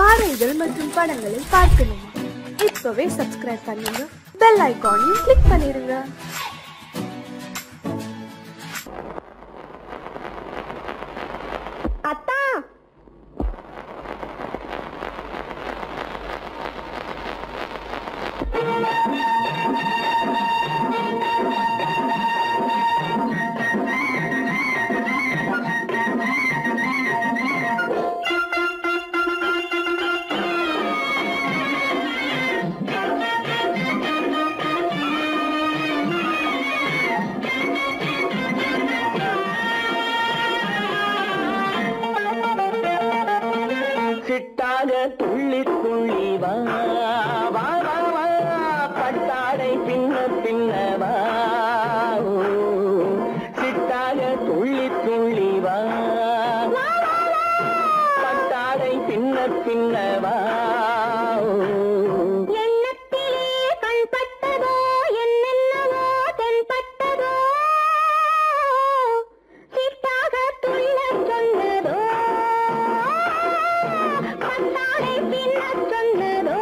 பாடல்கள் மற்றும் படங்களை பார்க்கணுமா? இப்பவே சப்ஸ்கிரைப் பண்ணுங்க, பெல் ஐகானையும் கிளிக் பண்ணிருங்க. அத்தா, சிட்டாக துள்ளி துள்ளி வா வா வா வா, பட்டாடை பின்ன பின்னவா, சிட்டாக துள்ளி துள்ளி வா, பட்டாடை பின்ன பின்னவா. எண்ணத்திலே கண்பட்டதோ என்னென்னவோ தென்பட்டதோ, சிட்டாக துள்ளச் சொன்னதோ, பட்டாடை பின்னச் சொன்னதோ,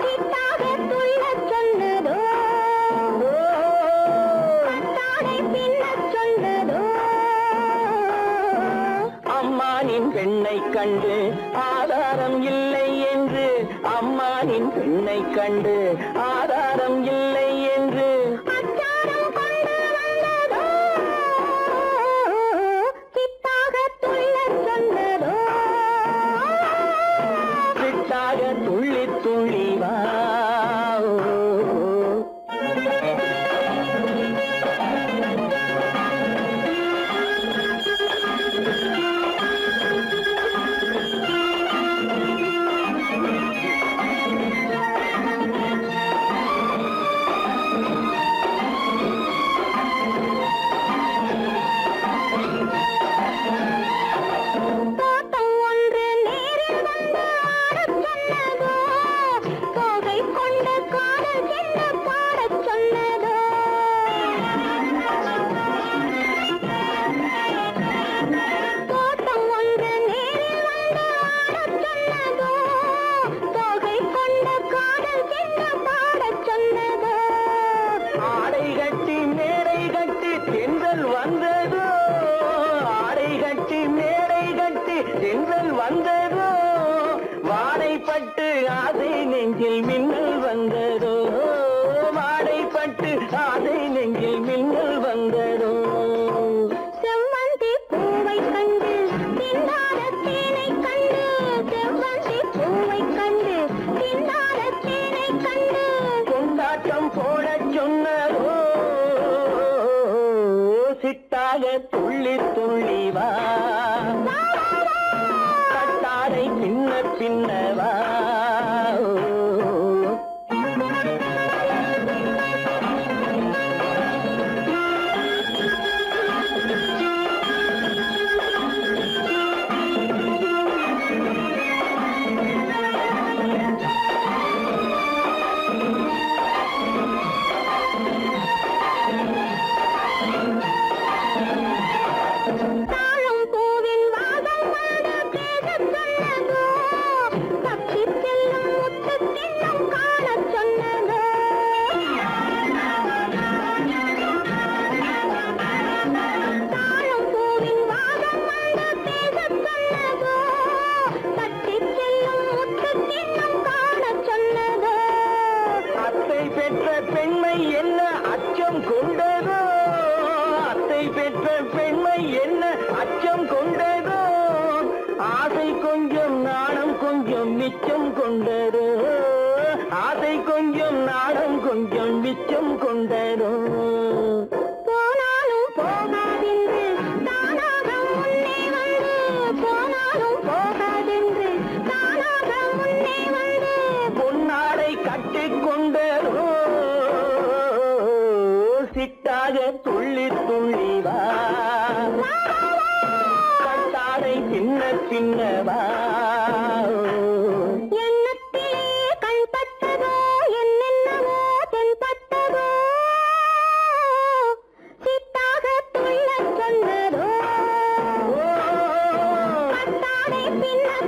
சிட்டாக துள்ளச் சொன்னதோ, பட்டாடை பின்னச் சொன்னதோ. அம்மானின் பெண்ணை கண்டு ஆதாரம் இல்லை என்று, அம்மானின் பெண்ணை கண்டு ஆதாரம் இல்லை என்று, அச்சாரம் கொண்டு வந்ததோ, சித்தாக துள்ளச் சொன்னதோ. சிட்டாக துள்ளி துள்ளி வா. தோட்டம் ஒன்று நேரில் வந்து ஆடச் சொன்னதோ, தோகை கொண்ட காதல் என்ன பாடச் சொன்னதோ. தோட்டம் ஒன்று நேரில் வந்து ஆடச் சொன்னதோ, தோகை கொண்ட காதல் என்ன பாடச் சொன்னதோ. ஆடை கட்டி மேடை கட்டி தென்றல் வந்ததோ, ஆடை கட்டி மேடை கட்டி தென்றல் வந்ததோ, வாடைப்பட்டு ஆசை நெஞ்சில் மின்னல் வந்ததோ, வாடைப்பட்டு ஆசை நெஞ்சில் மின்னல் வந்ததோ. செவ்வந்தி பூவை கண்டு திண்டாத தேனை கண்டு, செவ்வந்தி பூவை கண்டு திண்டாத தேனை கண்டு, கொண்டாட்டம் போடச் சொன்னதோ, சிட்டாக துள்ளி துள்ளி வா, கட்டாடை பின்ன பின்னவா. தாழம் பூவின் வாசம் வந்து பேசச் சொன்னதோ, தப்பி செல்லும் முத்துக் கிண்ணம் காணச் சொன்னதோ. தாழம் பூவின் வாசம் வந்து பேசச் சொன்னதோ, தப்பி செல்லும் முத்துக் கிண்ணம் காணச் சொன்னதோ. அத்தை பெற்ற பெண்மை என்ன அச்சம் கொண்டதோ, அத்தை பெற்ற பெண்மை என்ன அச்சம் கொண்டதோ, ஆசை கொஞ்சம் நாணம் கொஞ்சம் மிச்சம் கொண்டதோ, ஆசை கொஞ்சம் நாணம் கொஞ்சம் மிச்சம் கொண்டதோ. போனாலும் போகாதென்று தானாக முன்னே வந்து, போனாலும் போகாதென்று தானாக முன்னே வந்து, பொன்னாடை கட்டிக் கொண்டதோ, சிட்டாக துள்ளி துள்ளி வா, கட்டாடை பின்ன பின்னவா. எண்ணத்திலே கண்பட்டதோ என்னென்னவோ தென்பட்டதோ, சித்தாக துள்ளச் சொன்னதோ, பட்டாடை பின்னச்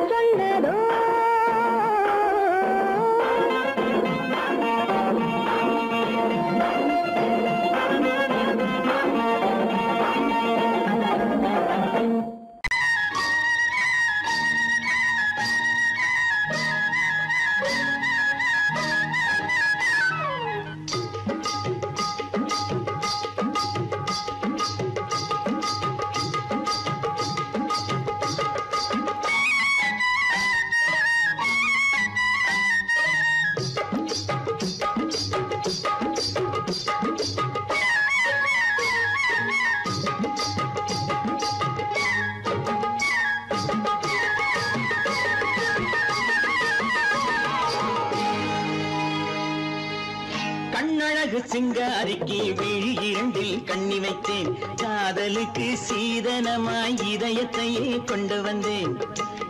கண்ணழகு சிங்காரிக்கு விழி இரண்டில் கண்ணி வைத்தேன் காதலுக்கு சீதனமாய் இதயத்தையே கொண்டு வந்தேன்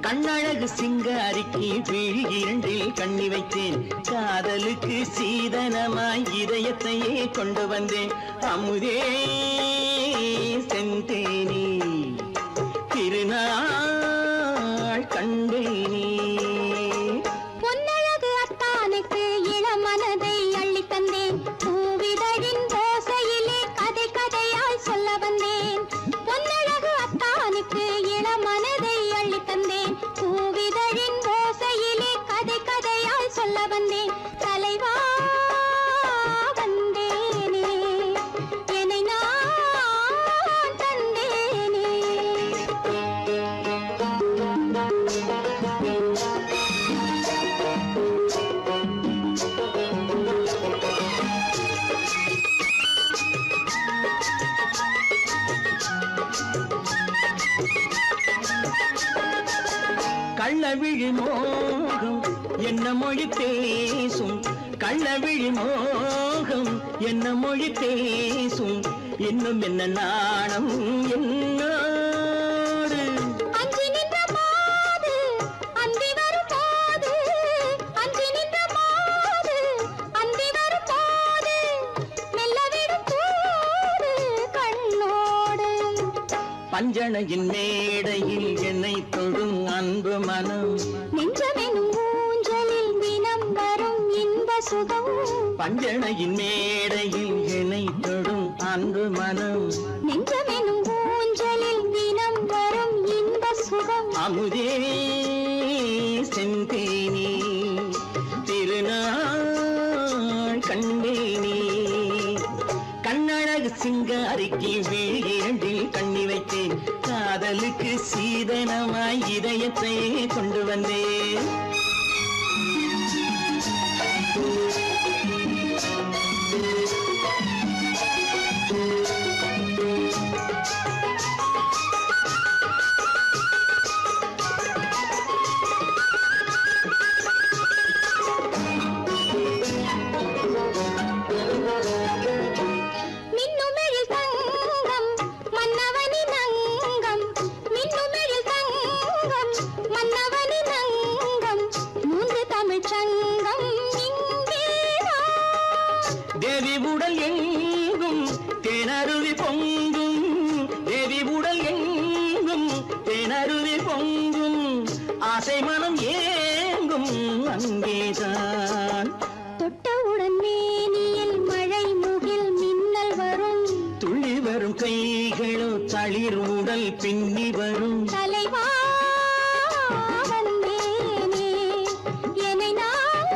கண்ணழகு சிங்காரிக்கு விழி இரண்டில் கண்ணி வைத்தேன் காதலுக்கு சீதனமாய் இதயத்தையே கொண்டு வந்தேன் அமுதே செந்தேனே திருநாள் கண்டேனே பொன்னழகு அத்தானுக்கு இளமனதை அள்ளி தந்தேன் பூவிதழின் ஓசையிலே கதை கதையாய் சொல்ல வந்தேன் பொன்னழகு அத்தானுக்கு இளமனதை அள்ளி தந்தேன் பூவிதழின் ஓசையிலே கதை கதையாய் சொல்ல வந்தேன் தலைவா வந்தேனே என்னை நான் தந்தேனே கள்ளவிழி மோகம் என்ன மொழி பேசும் கள்ளவிழி மோகம் என்ன மொழி பேசும் இன்னும் என்ன நாணம் என்னோடு அஞ்சி நின்ற மாது அந்தி வரும் போது அஞ்சி நின்ற மாது அந்தி வரும் போது மெல்ல விடும் கூடு கண்ணோடு பஞ்சணையின் மேடையில் என்னை தொடும் அன்பு மனம் நெஞ்சமெனும் ஊஞ்சலில் தினம் வரும் இன்ப சுகம் பஞ்சணையின் மேடையில் என்னை தொடும் அன்பு மனம் நெஞ்சமெனும் ஊஞ்சலில் தினம் வரும் இன்ப சுகம் அமுதே செந்தேனே திருநாள் கண்டேனே கண்ணழகு சிங்காரிக்கு விழி இரண்டில் கண்ணி வைத்தேன் காதலுக்கு சீதனமாய் இதயத்தை கொண்டு வந்தேன் மின்னுமெழில் தங்கம் மன்னவனின் அங்கம் மின்னுமெழில் தங்கம் மன்னவனின் அங்கம் மூன்று தமிழ்ச் சங்கம் இங்கேதான் தேவி உடல் எங்கும் தேனருவி பொங்கும் தேவி உடல் எங்கும் தேனருவி பொங்கும் ஆசை மனம் ஏங்கும் அங்கேதான் தொட்டவுடன் மேனியில் மழை முகில் மின்னல் வரும் துள்ளி வரும் கைகளோ தளிர் உடல் பின்னி வரும் தலைவா வந்தேனே என்னை நான்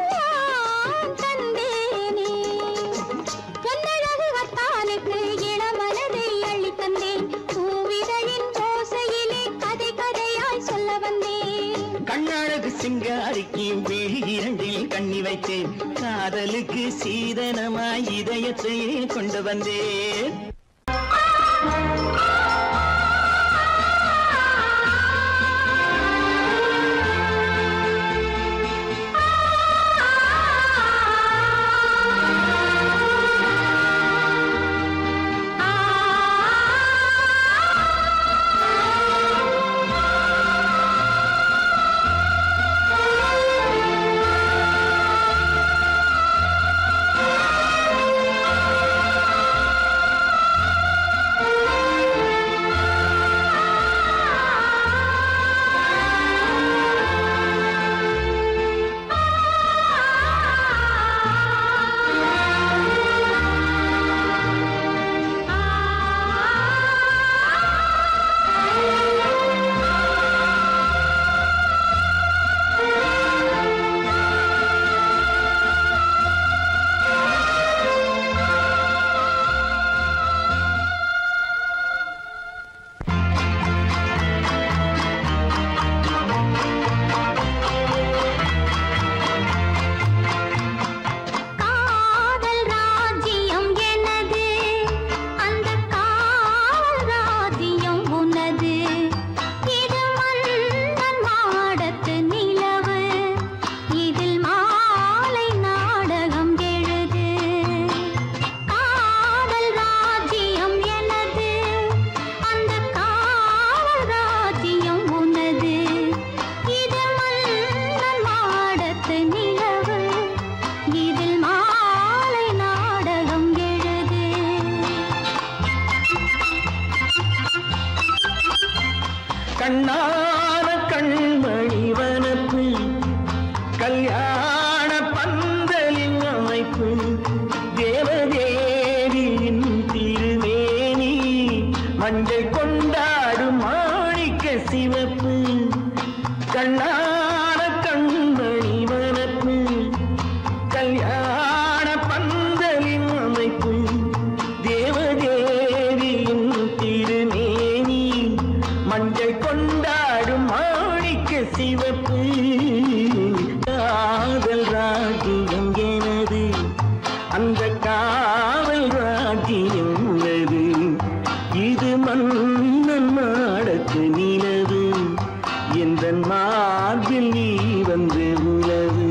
தந்தேனே பொன்னழகு அத்தானுக்கு இளமனதை அள்ளி தந்தேன் பூவிதழின் ஓசையிலே கதை கதையாய் சொல்ல வந்தேன் கண்ணழகு சிங்காரிக்கு விழி இரண்டில் கண்ணி வைத்தேன் காதலுக்கு சீதனமாய் இதயத்தையே கொண்டு வந்தேன் கண்ணான கண்மணி வனப்பு கல்யாண பந்தலின் அமைப்பு தேவதேவியின் திருமேனி மஞ்சள் கொண்டாடும் மாணிக்க சிவப்பு காதல் ராஜ்யம் எனது அந்த காவல் ராஜ்யம் உள்ளது இது மன்னன் மாடத்து நிலவு எந்த மார்பில் நீ வந்து உலவு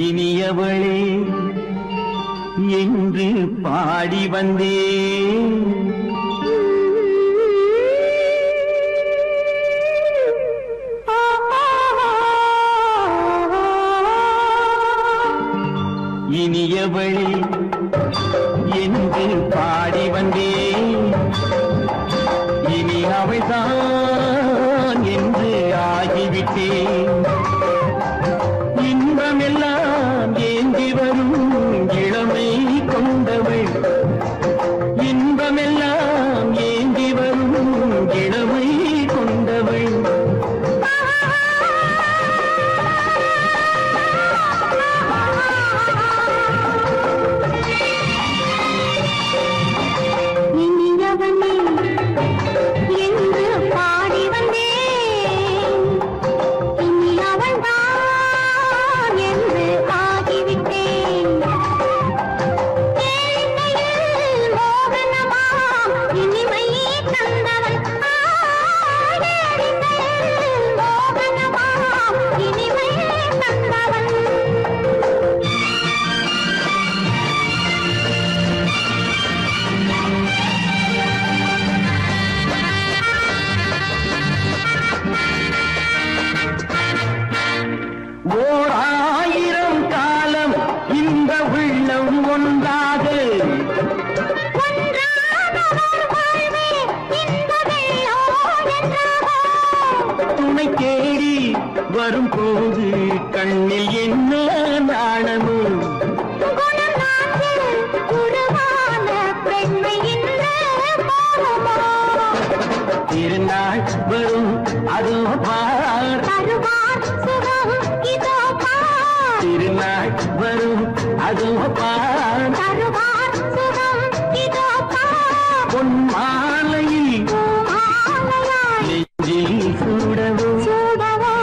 இனியவளே என்று பாடி வந்தேன் இனியவளே என்று பாடி வந்தேன் இனி அவள்தான் என்று ஆகிவிட்டேன் இன்பமெல்லாம் ஏந்தி வரும் இளமை கொண்டவள் இன்பமெல்லாம் ஏந்தி வரும் இளமை கொண்டவள் நீ வரும்போது கண்ணில் என்ன நாணமோ திருநாள் வரும் அதோ பார் திருநாள் வரும் அதோ பார் பொன் மாலையில் நெஞ்சில் சூடவோ சூடவோ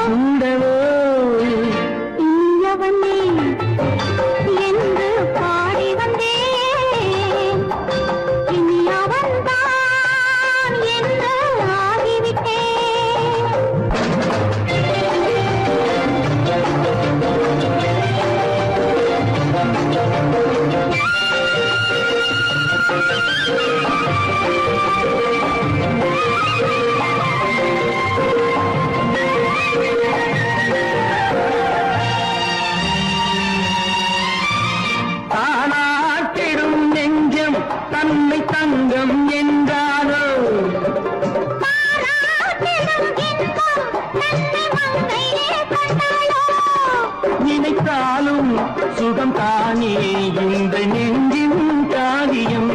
என்று பாடி வந்தேன் இனி அவன்தான் என்று ஆகிவிட்டேன் தானாட்டிடும் நெஞ்சம் தன்னை தங்கம் என்றாரோ நினைத்தாலும் சுகம் தானே இந்த நெஞ்சின் காரியம்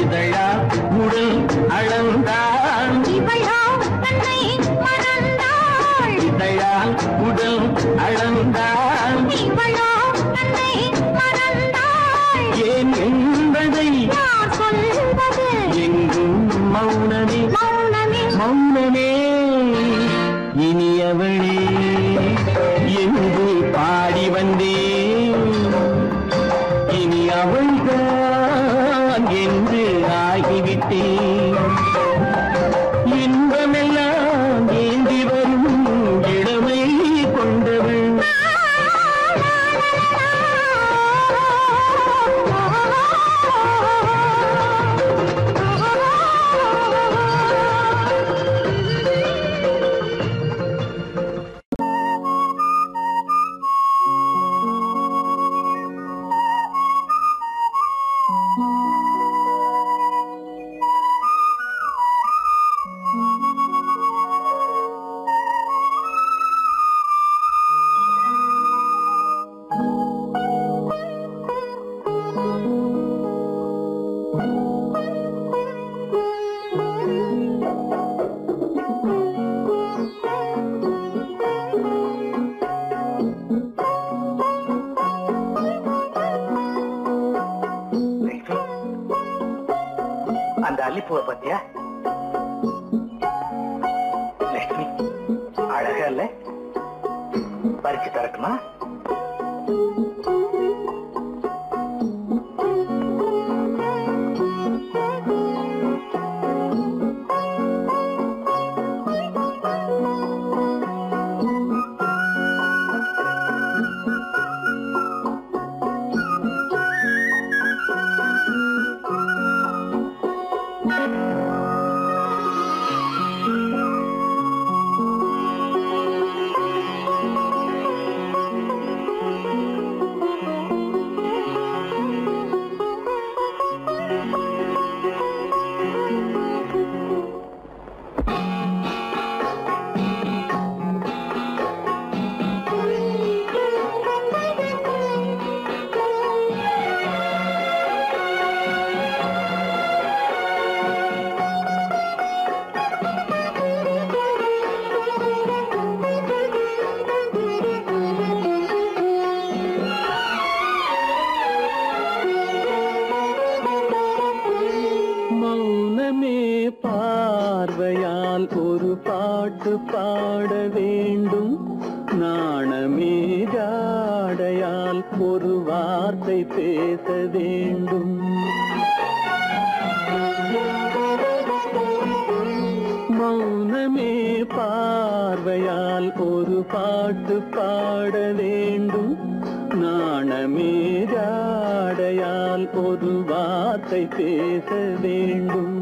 இதழா உடல் அளந்தாள் இதழால் உடல் அளந்தாள் ஏன் என்பதை எங்கும் மௌனமே மௌனமே இனியவளே என்று பாடி வந்தேன் இனி அவள்தான் என்று ஆகிவிட்டேன் இன்பமெல்லாம் ஏந்தி வரும் இளமை கொண்டவள் அந்த அல்லிப்பூவை பத்தியா லட்சுமி அழகா இல்ல பறிச்சு தரட்டுமா பார்வையால் ஒரு பாட்டு பாட வேண்டும் நாணமே ஜாடையால் ஒரு வார்த்தை பேச வேண்டும் மௌனமே பார்வையால் ஒரு பாட்டு பாட வேண்டும் நாணமே ஜாடையால் ஒரு வார்த்தை பேச வேண்டும்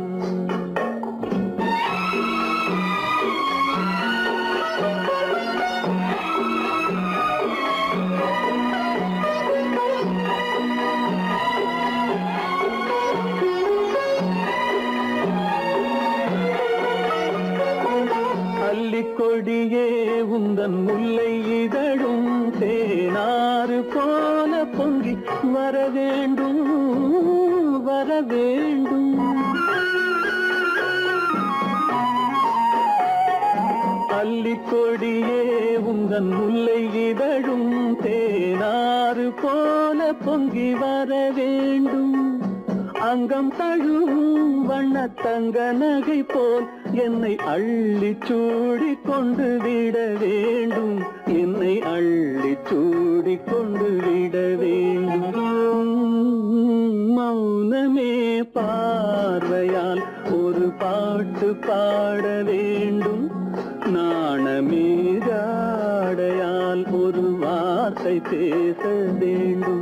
அல்லிக்கொடியே உந்தன் முல்லை இதழும் தேனாறு போல பொங்கி வர வேண்டும் வர வேண்டும். அல்லிக்கொடியே உந்தன் முல்லை இதழும் தேனாறு போல பொங்கி வர வேண்டும். அங்கம் தழுவும் வண்ணத்தங்க நகை போல் என்னை அள்ளி சூடி கொண்டு விட வேண்டும். என்னை அள்ளி சூடி கொண்டு விட வேண்டும். மௌனமே பார்வையால் ஒரு பாட்டு பாட வேண்டும். நாணமே ஜாடையால் ஒரு வார்த்தை பேச வேண்டும்.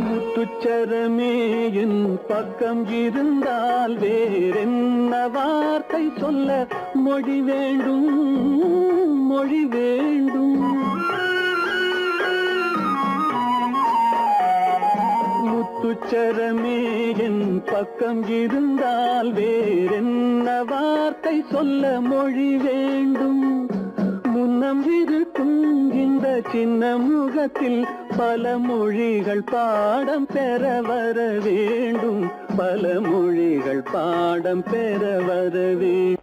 முத்துச்சரமே என் பக்கம் இருந்தால் வேறென்ன வார்த்தை சொல்ல மொழி வேண்டும் மொழி வேண்டும். முத்துச்சரமே என் பக்கம் இருந்தால் வேறென்ன வார்த்தை சொல்ல மொழி வேண்டும். முன்னம் இருக்கும் இந்த சின்ன முகத்தில் பல மொழிகள் பாடம் பெற வர வேண்டும். பல மொழிகள் பாடம் பெற வர வேண்டும்.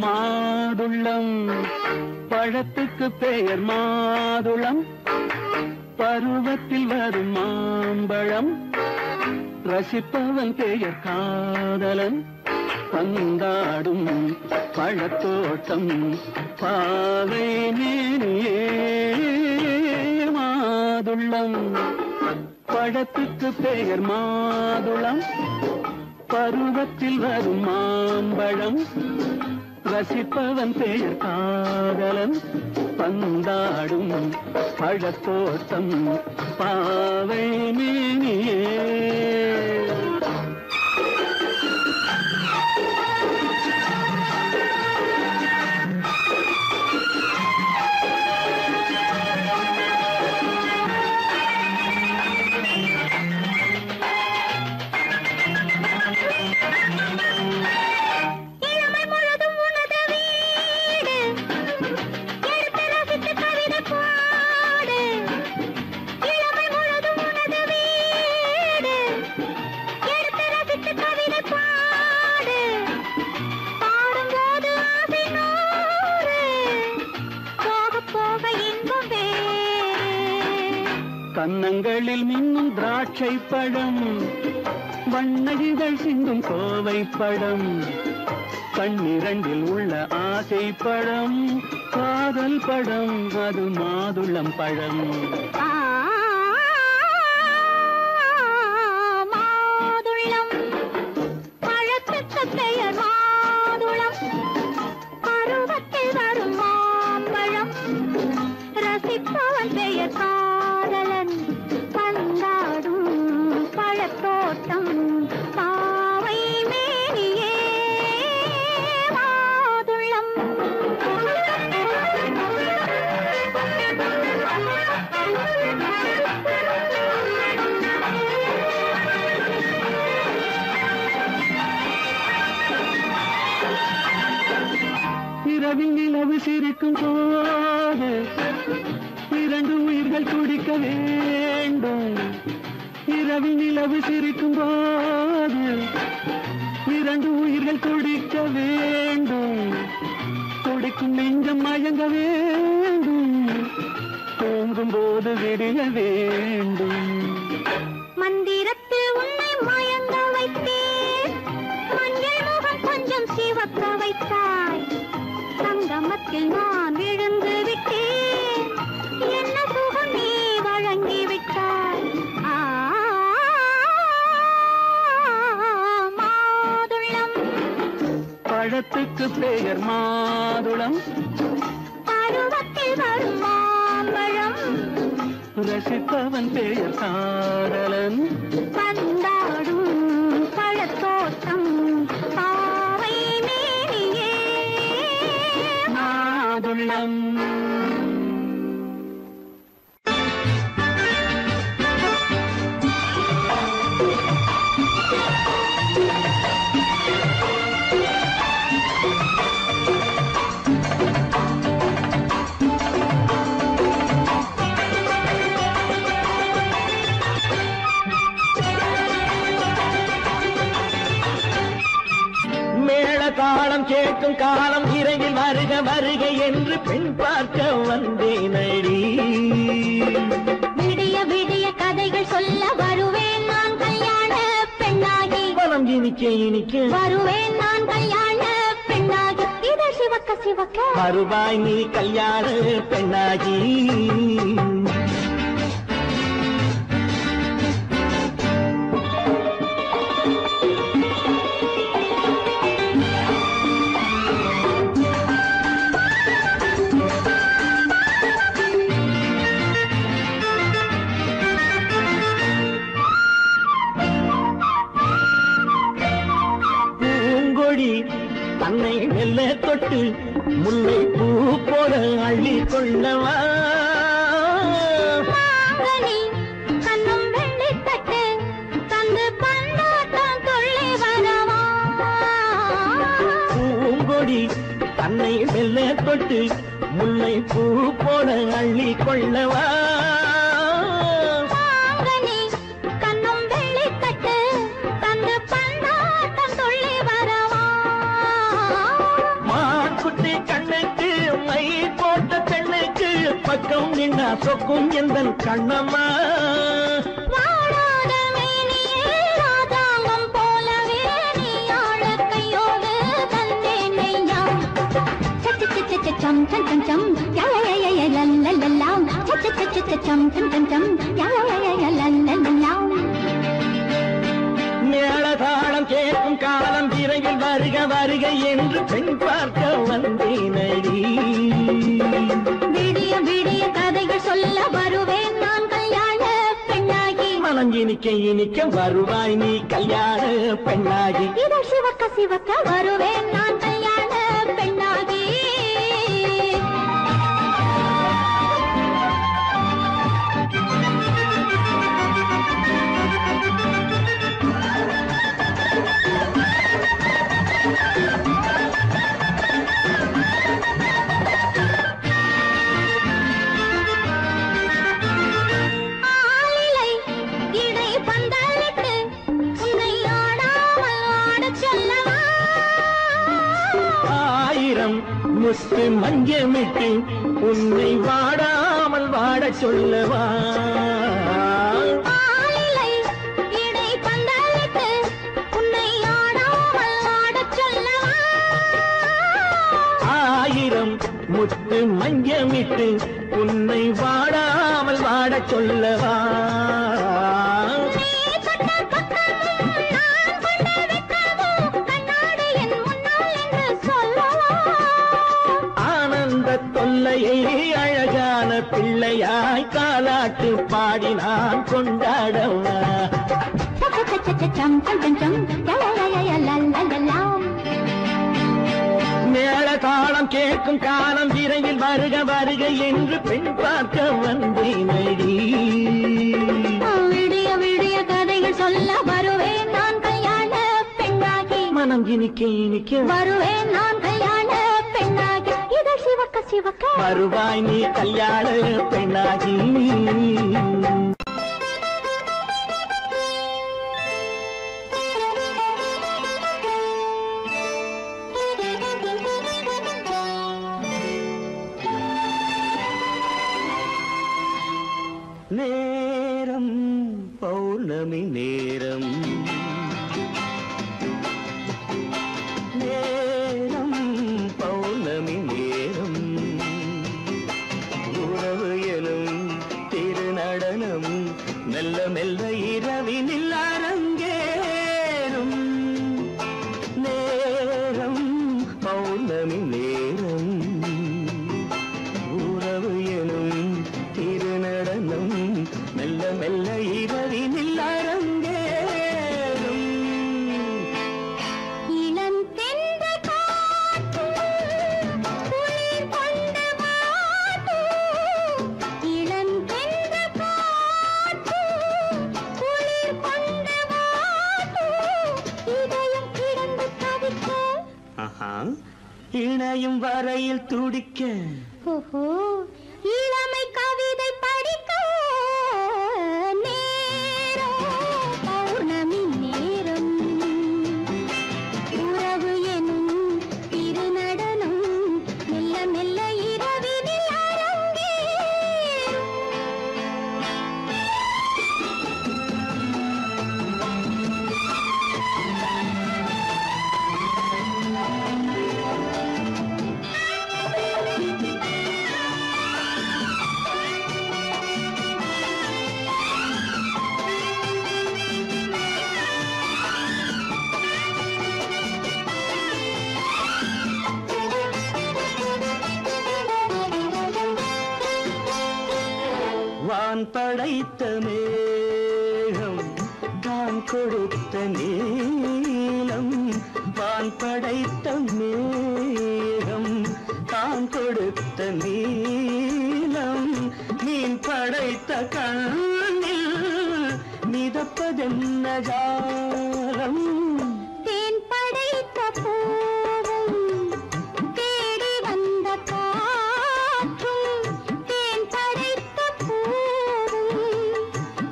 மாதுளம் பழத்துக்கு பெயர் மாதுளம். பருவத்தில் வரும் மாம்பழம். ரசிப்பவன் பெயர் காதலன். பந்தாடும் பழத்தோட்டம் பாவை மேனியே. மாதுளம் பழத்துக்கு பெயர் மாதுளம். பருவத்தில் வரும் மாம்பழம். ரசிப்பவன் பெயர் காதலன். பந்தாடும் பழத்தோட்டம் பாவை மேனியே. கன்னங்களில் மின்னும் திராட்சை பழம். வண்ணகிகள் சிந்தும் கோவை பழம். கண்ணிரண்டில் உள்ள ஆசை பழம். காதல் பழம் அது மாதுளம் பழம். மாதுளம் பழத்துக்கு பெயர் மாதுளம். பருவத்தில் வரும் மாம்பழம். ரசிப்பவன் பெயர் காதலன். பந்தாடும் பழத்தோட்டம் பாவை மேனியே. மாதுளம் இரவில் நிலவு சிரிக்கும் போது இரண்டு உயிர்கள் துடிக்க வேண்டும். இரவில் நிலவு சிரிக்கும் போது இரண்டு உயிர்கள் துடிக்க வேண்டும். துடிக்கும் நெஞ்சம் மயங்க வேண்டும். தூங்கும் போது விடிய வேண்டும். மந்திரத்தில் உன்னை மயங்க வைத்தேன். மஞ்சள் முகம் கொஞ்சம் சிவக்க வைத்தாய். சங்கமத்தில் நான் விழுந்து விட்டேன். என்ன சுகம் நீ வழங்கி விட்டாய். பெயர் மாதுளம் பருவத்தில் வரும் மாம்பழம் ரசிப்பவன் பெயர் காதலன் பந்தாடும் பழத்தோட்டம் பாவை மேனியே மாதுளம். தாளம் கேட்கும் காலம் இறையில் வருக வருக என்று பெண் பார்க்க வந்தேனடி. விடிய விடிய கதைகள் சொல்ல வருவேன் நான் கல்யாண பெண்ணாகி. மனம் இனிக்க இனிக்க வருவேன் நான் கல்யாண பெண்ணாகி. இதை சிவக்க சிவக்க வருவாய் நீ கல்யாண பெண்ணாகி. தன்னை மெல்ல தொட்டு முல்லை பூ போல அள்ளி கொள்ளவா. கண்ணும் வெள்ளி தட்டு தந்து பந்தாட்டம் தொல்லை வரவா. பூங்கொடி தன்னை மெல்ல தொட்டு முல்லை பூ போல அள்ளி கொள்ளவா. பக்கம் நின்னா சொக்கும் எந்தன் கண்ணம்மா. வாடாத மேனியே ராதாங்கம் போலவே நீ ஆழ கையோடு தந்தேன் நெய்யா. சம் சம் சம் சம் யய லல்லல்லாம். சம் சம் சம் யய லல்லல்லாம். மேளதாளம் கேட்கும் காலம் விரைவில் வருக வருக என்று பெண் பார்க்க வந்தேனடி. விடிய விடிய கதைகள் சொல்ல வருவேன் நான் கல்யாண பெண்ணாகி. மனம் இனிக்க இனிக்க வருவாய் நீ கல்யாண பெண்ணாகி. இதை சிவக்க சிவக்க வருவேன் நான் கல்யாண பெண்ணாகி. முத்து மஞ்சமிட்டு உன்னை வாடாமல் வாட சொல்லவா. இடை பந்தலிட்டு உன்னை ஆடாமல் வாடச் சொல்லவா. ஆயிரம் முத்து மஞ்சமிட்டு உன்னை வாடாமல் வாட சொல்லவா. தொல்லையை அழகான பிள்ளையாய் காலாட்டு பாடி நான் கொண்டாடவா. மேள தாளம் கேட்கும் காலம் விரைவில் வருக வருக என்று பெண் பார்க்க வந்தேனடி. விடிய விடிய கதைகள் சொல்ல வருவேன் நான் கல்யாண பெண்ணாகி. மனம் இனிக்க இனிக்க வருவேன் நான் கல்யாண பெண்ணாகி. இதை சிவக்க சிவக்க வருவாய் நீ கல்யாண பெண்ணாகி. நேரம் பௌர்ணமி நேரம். நேரம் பௌர்ணமி நேரம். உறவு எனும் திருநடனம் மெல்ல மெல்ல இரவினில் அரங்கேறும். நேரம் பௌர்ணமி நனையும் வரையில் துடிக்க ஓஹோ இளமை கவிதை படிக்க நேரம் பௌர்ணமி நேரம் உறவு எனும் திருநடனம் மெல்ல மெல்ல இரவினில் அரங்கேறும். வான் படைத்த மேகம் தான் கொடுத்த நீலம் வான் படைத்த மேகம் தான் கொடுத்த நீலம் மீன் படைத்த கண்ணில் மிதப்பதென்ன ஜாலம் தேன் படைத்த பூவும் தேடி வந்த காற்றும் தேன் படைத்த பூவும்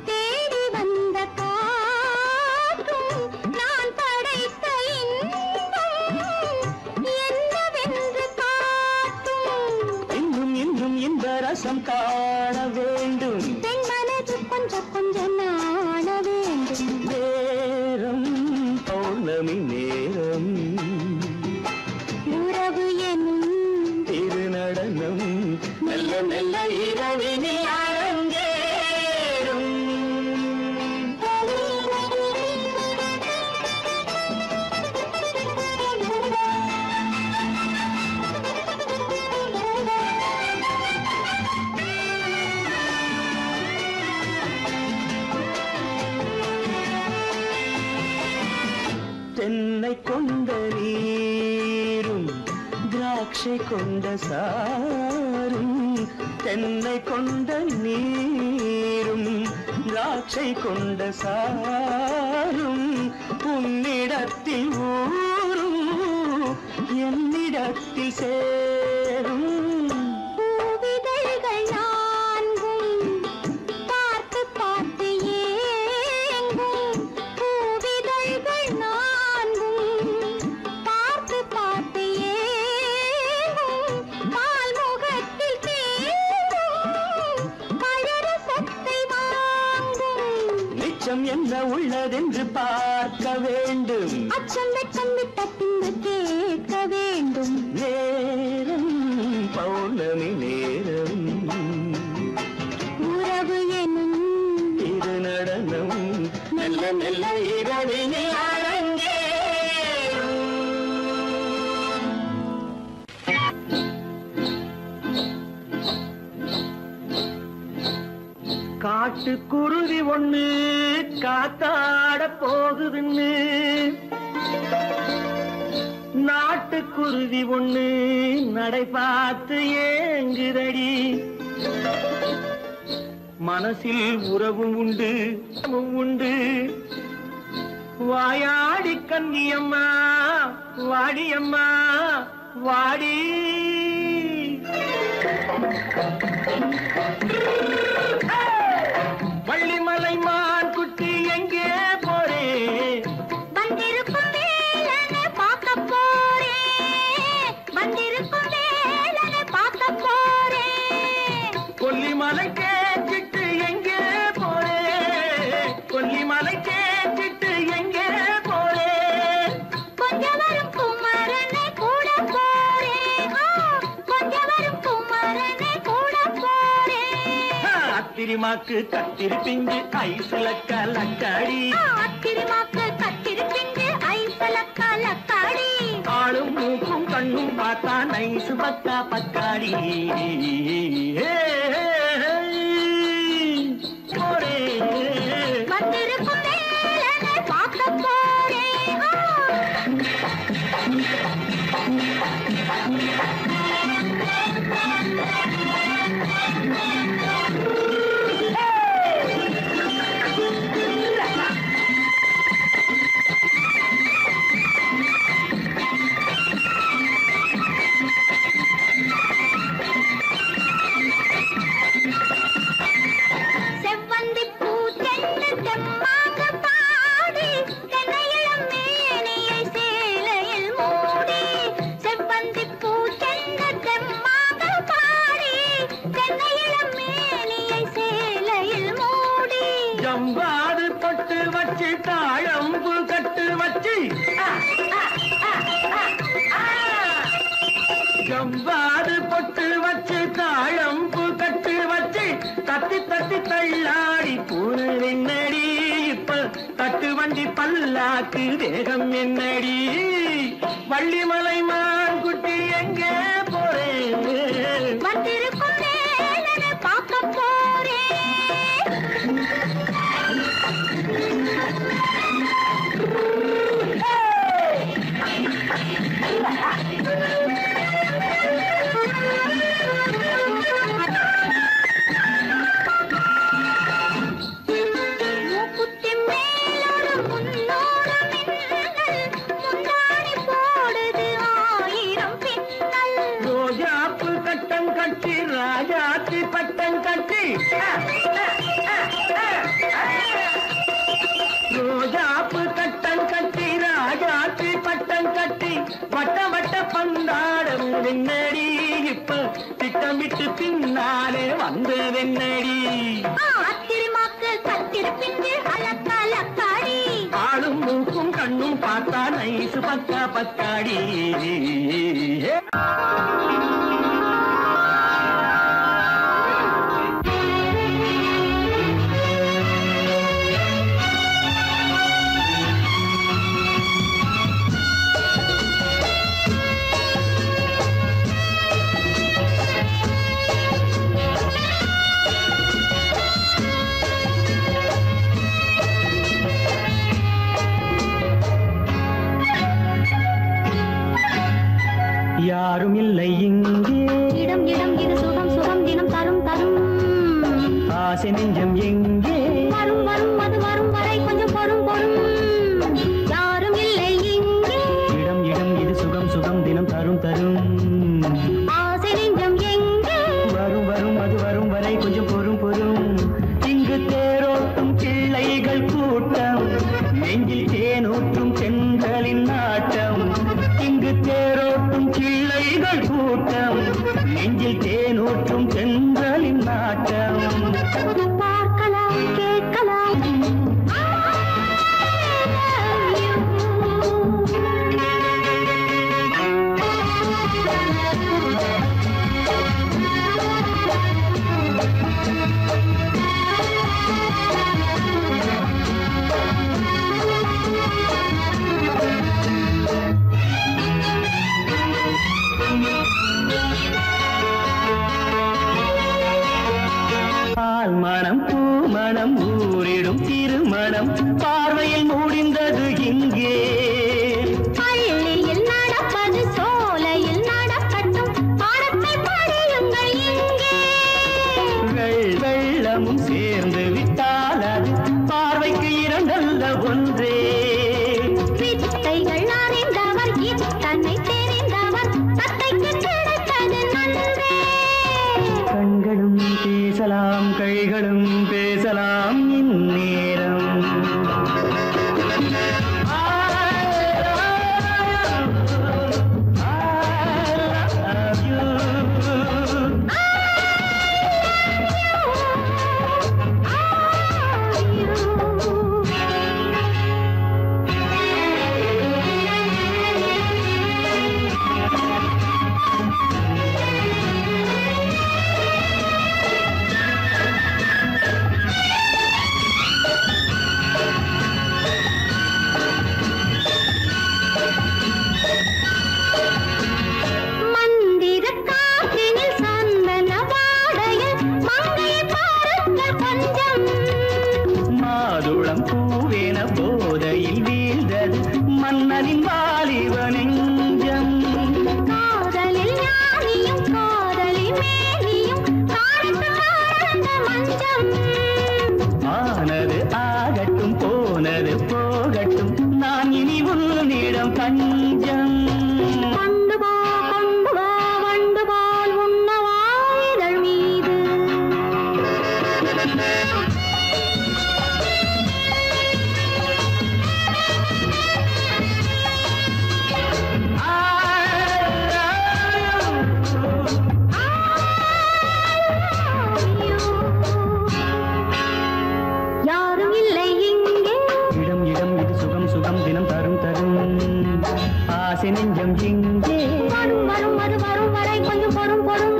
தேடி வந்த காற்றும் நான் படைத்த இன்பம் என்னவென்று காட்டும். இன்னும் இன்னும் இந்த ரசம் காண வேண்டும் பெண் மனது கொஞ்சம் கொஞ்சம் நாண வேண்டும். நேரம் பௌர்ணமி நேரம் உறவு எனும் திருநடனம் மெல்ல மெல்ல இரவினில் அரங்கேறும். தென்னை கொண்ட நீரும் திராட்சை கொண்ட சாரும் தென்னை கொண்ட நீரும் திராட்சை கொண்ட சாரும் உன்னிடத்தில் ஊரும் என்னிடத்தில் சேரும். பூவிதழ்கள் நான்கும் பார்த்து பார்த்து ஏங்கும். பூவிதழ்கள் நான்கும் பார்த்து பார்த்து ஏங்கும். பால்முகத்தில் தேங்கும் பழரசத்தை வாங்கும். நிச்சம் என்ன உள்ளதென்று பார்க்க வேண்டும் அச்சம் வெட்கம் விட்ட பின்பு கேட்க வேண்டும். நேரம் பௌர்ணமி நேரம் உறவு எனும் திருநடனம் மெல்ல மெல்ல இரவினில் அரங்கேறும். காட்டுக்குருவி ஒண்ணு காத்தாட போகுதுன்னு நாட்டுக்குருவி ஒண்ணு நடை பார்த்து ஏங்குதடி மனசில் உறவும் உண்டு உண்டு வாயாடி கன்னியம்மா வாடியம்மா வாடி வள்ளிமலை மான் குட்டி எங்கே போறே வந்திருக்கும் வேலனை பார்க்க போறேன். வந்திருக்கும் வேலனை பார்க்க போறேன். கொல்லிமலை கேட்டுட்டு எங்கே போறே கொல்லிமலை கேட்டுட்டு எங்கே போறே கொஞ்சம் வரும் குமரனை கூட போறேன். கொஞ்சம் வரும் குமரனை கூட போறேன். அத்திரிமாக்கு கத்திருப்பிஞ்சு ஐசுல கலக்காடி அத்திரிமாக்கு கத்திருப்பிஞ்சு ஐசல கலக்காடி ஆளும் மூக்கும் கண்ணும் பார்த்தா நைசு பக்கா பக்காடி போறே வந்திருக்கும் வேலனை பார்க்க போறேன். ஜம்பாது பொட்டு வச்சு தாழம்பு கட்டு வச்சு ஜம்பாது பொட்டு வச்சு தாழம்பு கட்டு வச்சு தட்டி தட்டி தள்ளாடி பூர என்னடி இப்ப தட்டு வண்டி பல்லாக்கு வேகம் என்னடி வள்ளிமலை மான் குட்டி எங்கே போறேன் பார்க்க போறேன் ரோஜாப்பு கட்டம் கட்டி ராஜாத்தி பட்டம் கட்டி ரோஜாப்பு கட்டம் கட்டி ராஜாத்தி பட்டம் கட்டி வட்ட வட்ட பந்தாடம் வெண்ணடி இப்ப திட்டமிட்டு பின்னாலே வந்த வெண்ணடி ஆளும் மூக்கும் கண்ணும் பார்த்தா நைசு பக்கா பக்காடி யாரும் இல்லை இங்கே இடம் இடம் இது சுகம் சுகம் தினம் தரும் தரும் ஆசை நெஞ்சம் எங்கே வரும் வரும் அது வரும் வரை கொஞ்சம் பொறும் பொறும் யாரும் இல்லை இங்கே இடம் இடம் இது சுகம் சுகம் தினம் தரும் தரும் ஆசை நெஞ்சம் எங்கே வரும் வரும் அது வரும் வரை கொஞ்சம் பொறும் பொறும் இங்கு தேரோட்டும் பிள்ளைகள் கூட்டம் நெஞ்சில் தேனூற்றும் செங்கலின் நாட்டம் இங்கு தேரோட்டும் பிள்ளைகள் கூட்டம் நெஞ்சில் தேனூற்றும் செங்கலின் நாட்டம் பார்க்கலாம் கேட்கலாம் பால் மனம் பூ மனம் ஊரிடும் திருமணம் பார்வையில் முடிந்தது இங்கே பள்ளியில் நடப்பது சோலையில் நடக்கட்டும் பாடத்தை படியுங்கள் இங்கே வெள்ளமும் சேர்ந்து விட்டால் அது பார்வைக்கு இரண்டல்ல ஒன்றே வித்தைகள் அறிந்தவர் இத்தனை தெரிந்தவர் தத்தைக்கு கிடைத்தது நன்றே கண்களும் பேசலாம் கைகளும் பேசலாம் இந்நேரம் மாதுளம் பூவேன போதையில் வீழ்ந்தது மன்னனின் வாலிப நெஞ்சம் காதலில் ஞானியும் காதலில் மேனியும் காணத்து மஞ்சம் ஆனது ஆகட்டும் போனது போகட்டும் நான் இனி உன்னிடம் பஞ்சம் கொண்டு வா வண்டு போல் உண்ணவா இதழ் மீது ஆசை நெஞ்சம் இங்கே வரும் வரும் அது வரும் வரை கொஞ்சம் பொறும் பொறும்.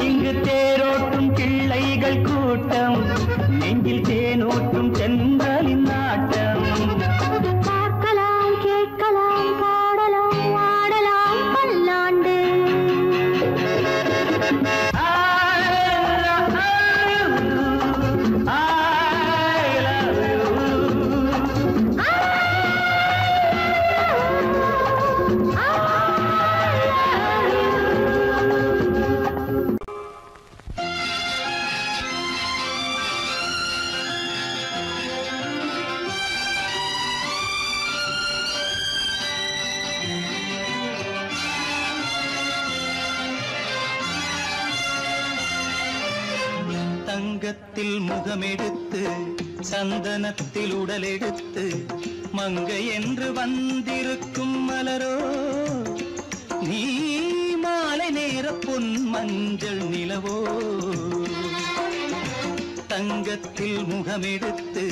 இங்கு தேரோட்டும் பிள்ளைகள் கூட்டம், நெஞ்சில் தேனோட்டும் சென்றலின் நாட்டம். பார்க்கலாம் கேட்கலாம் பாடலாம் ஆடலாம் பல்லாண்டு. தங்கத்தில் முகமெடுத்து சந்தனத்தில் உடலெடுத்து மங்கை என்று வந்திருக்கும் மலரோ, நீ மாலை நேர பொன் மஞ்சள் நிலவோ. தங்கத்தில் முகமெடுத்து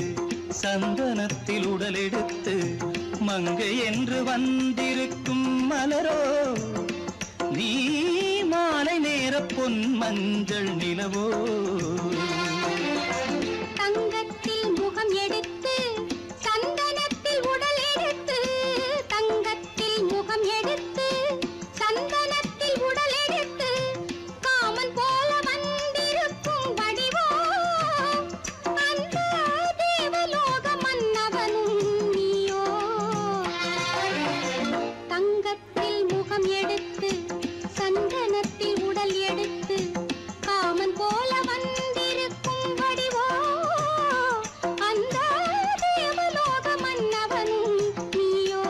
சந்தனத்தில் உடலெடுத்து மங்கை என்று வந்திருக்கும் மலரோ, நீ மாலை நேர பொன் மஞ்சள் நிலவோ. தங்கத்தில் முகம் எடுத்து சந்தனத்தில் உடல் எடுத்து, தங்கத்தில் முகம் எடுத்து சந்தனத்தில் உடல் எடுத்து காமன் போல வந்திருக்கும் வடிவோ, அந்த தேவலோக மன்னவனும் நீயோ. தங்கத்தில் முகம் எடுத்து சந்தனத்தில் உடல் எடுத்து காமன் போல வந்திருக்கும் வடிவோ, அந்த தேவலோக மன்னவனும் நீயோ.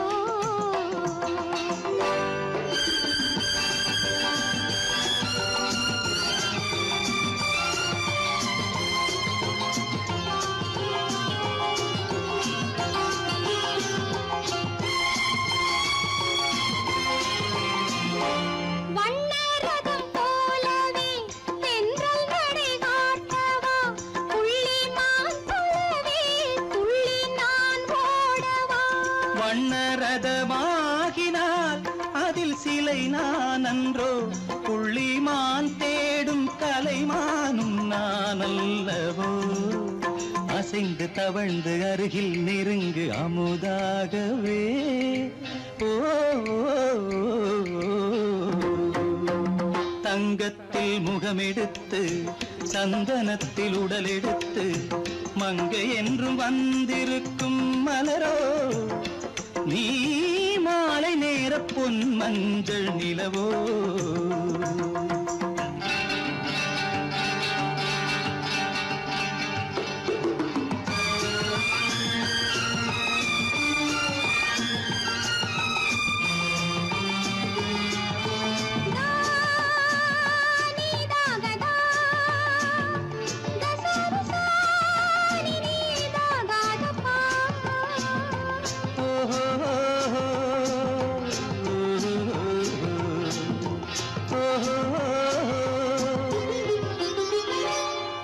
வண்ணரதம் போலவே தென்றல் நடை காட்டவா, புள்ளிமான் போலவே துள்ளி நான் ஓடவா. வண்ணரதமாகினால் அதில் சிலை நான் அன்றோ, புள்ளிமான் தேடும் கலைமானும் நான் அல்லவோ. அசைந்து தவழ்ந்து அருகில் நெருங்கு அமுதாகவே. ஓ தங்கத்தில் முகமெடுத்து சந்தனத்தில் உடலெடுத்து மங்கை என்றும் வந்திருக்கும் மலரோ, நீ மாலை நேர பொன் மஞ்சள் நிலவோ.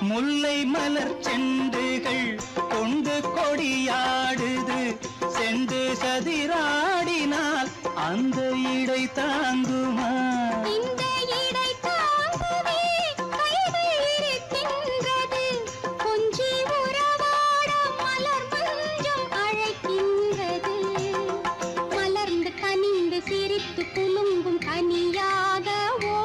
முல்லை மலர் செண்டுகள் கொண்டு கொடியாடுது, செண்டு சதிராடினால் அந்த இடை தாங்குமா. இந்த இடை தாங்குவே கைகள் இருக்கின்றது, கொஞ்சி உறவாட மலர் மஞ்சம் அழைக்கின்றது. மலர்ந்து கனிந்து சிரித்து குலுங்கும் கனியாகவோ.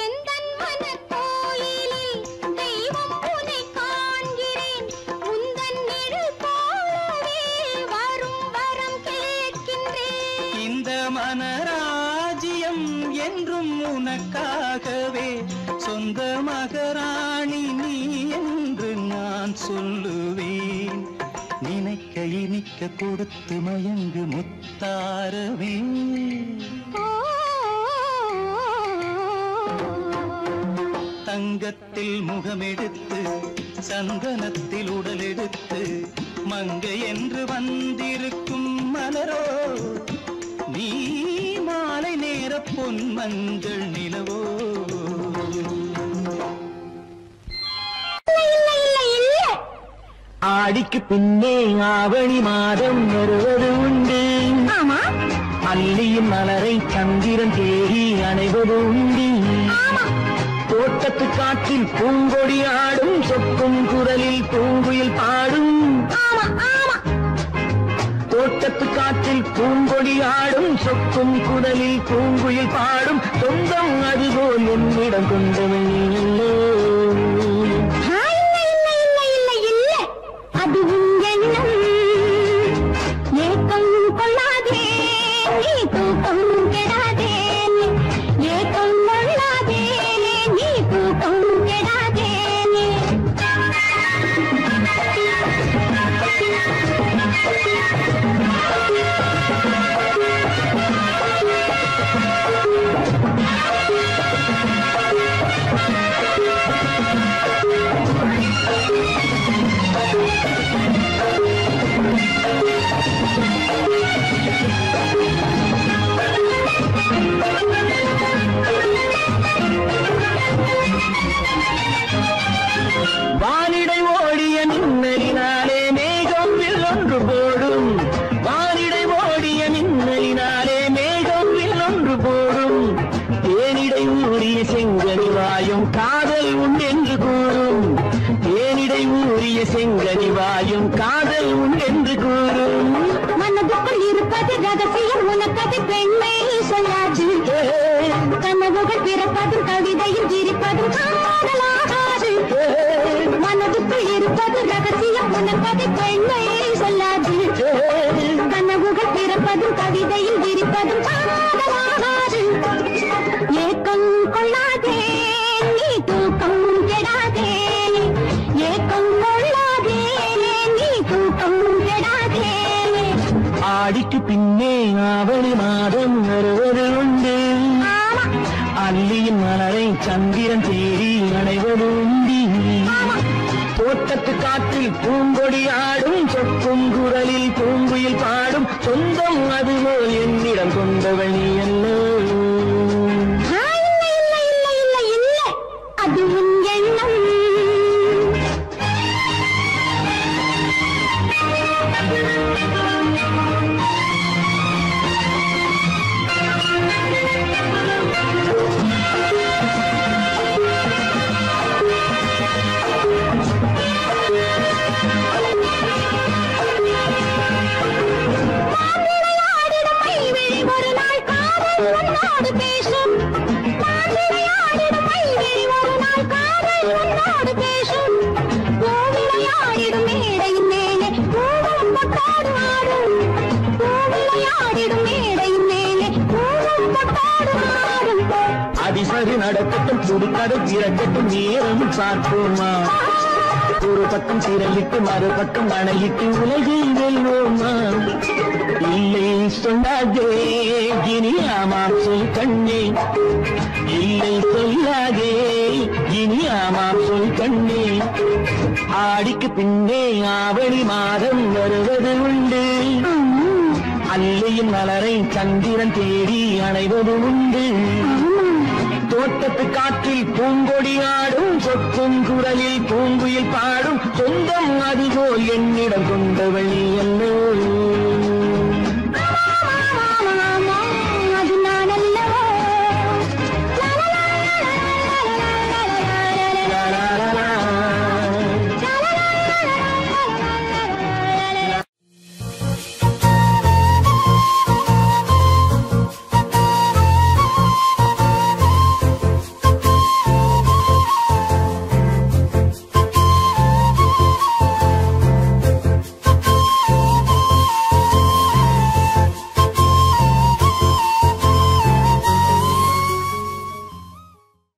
எந்தன் மனக்கோயிலில் தெய்வம் உன்னை காண்கிறேன், உந்தன் நிழல் போலவே வரும் வரம் கேட்கின்றேன். இந்த மனராஜ்யம் என்றும் உனக்காகவே, சொந்த மகராணி நீ என்று நான் சொல்லுவேன். நினைக்க இனிக்க கொடுத்து மயங்கு முத்தாரவே. தங்கத்தில் முகமெடுத்து சந்தனத்தில் உடலெடுத்து மங்கை என்று வந்திருக்கும் மலரோ, நீ மாலை நேர பொன் மஞ்சள் நிலவோ ஆடிக்கு பின்னே ஆவணி மாதம் வருவது உண்டு. அல்லியின் மலரை சந்திரன் தேடி அணைவது உண்டு. தோட்டத்து காற்றில் பூங்கொடி ஆடும், சொக்கும் குரலில் பூங்குயில் பாடும். தோட்டத்து காற்றில் பூங்கொடி ஆடும், சொக்கும் குரலில் பூங்குயில் பாடும். சொந்தம் அதுபோல் என்னிடம் கொண்டவன் இல்லை. அது எண்ணம் ஏக்கம் கொள்ளாதே, நீ தூக்கம் கெடாதே. ஏக்கம் கொள்ளாதே, நீ தூக்கம் கெடாதே. வானிடை ஓடிய மின்னலினாலே மேகம் வில்லொன்று போடும். வானிடை ஓடிய மின்னலினாலே மேகம் வில்லொன்று போடும். தேனிடை ஊறிய செங்கனி வாயும் காதல் உண்டென்று கூறும். தேனிடை ஊறிய செங்கனி வாயும் காதல் உண்டென்று கூறும். மனதுக்குள் இருப்பது ரகசியம், உனக்கது பெண்மை சொல்லாது. கனவுகள் பிறப்பதும் கவிதையில் விரிப்பதும் காதலாகாது. மனதுக்குள் இருப்பது ரகசியம், உனக்கது பெண்மை சொல்லாது. கனவுகள் பிறப்பதும் கவிதையில் விரிப்பதும் காதலாகாது. ஏக்கம் கொள்ளாதே, நீ தூக்கம் கெடாதே. ஏக்கம் கொள்ளாதே, நீ தூக்கம் கெடாதே. ஆடிக்கு பின்னே ஆவணி மாதம் வருவது உண்டு. அல்லியின் மலரை சந்திரன் தேடி அணைவது உண்டு. தோட்டத்து காற்றில் பூங்கொடி ஆடும், சொக்கும் குரலில் பூங்குயில் பாடும். சொந்தம் அதுபோல் என்னிடம் கொண்டவள் நீ அல்ல. அது உன் எண்ணம். ஒரு நாள் காதல் உன்னோடு பேசும். ஒரு நாள் காதல் உன்னோடு பேசும். பூவிளையாடிடும் மேடையின் மேலே பூவும் பொட்டாடு ஆடும். பூவிளையாடிடும் மேடையின் மேலே பூவும் பொட்டாடு ஆடும். அதிசரி நடக்கட்டும், புதுக்கதை திறக்கட்டும், நேரம் பார்ப்போமா. ஒரு பக்கம் திரையிட்டு மறுபக்கம் அணையிட்டு உலகை வெல்வோமா. இல்லை சொல்லாதே இனி ஆமாம் சொல் கண்ணே. இல்லை சொல்லாதே இனி ஆமாம் சொல் கண்ணே. ஆடிக்கு பின்னே ஆவணி மாதம் வருவது உண்டு. அல்லியின் மலரை சந்திரன் தேடி அணைவது உண்டு. தோட்டத்து காற்றில் பூங்கொடி ஆடும், சொக்கும் குரலில் பூங்குயில் பாடும். சொந்தம் அதுபோல் என்னிடம் கொண்டவள் நீ அல்ல.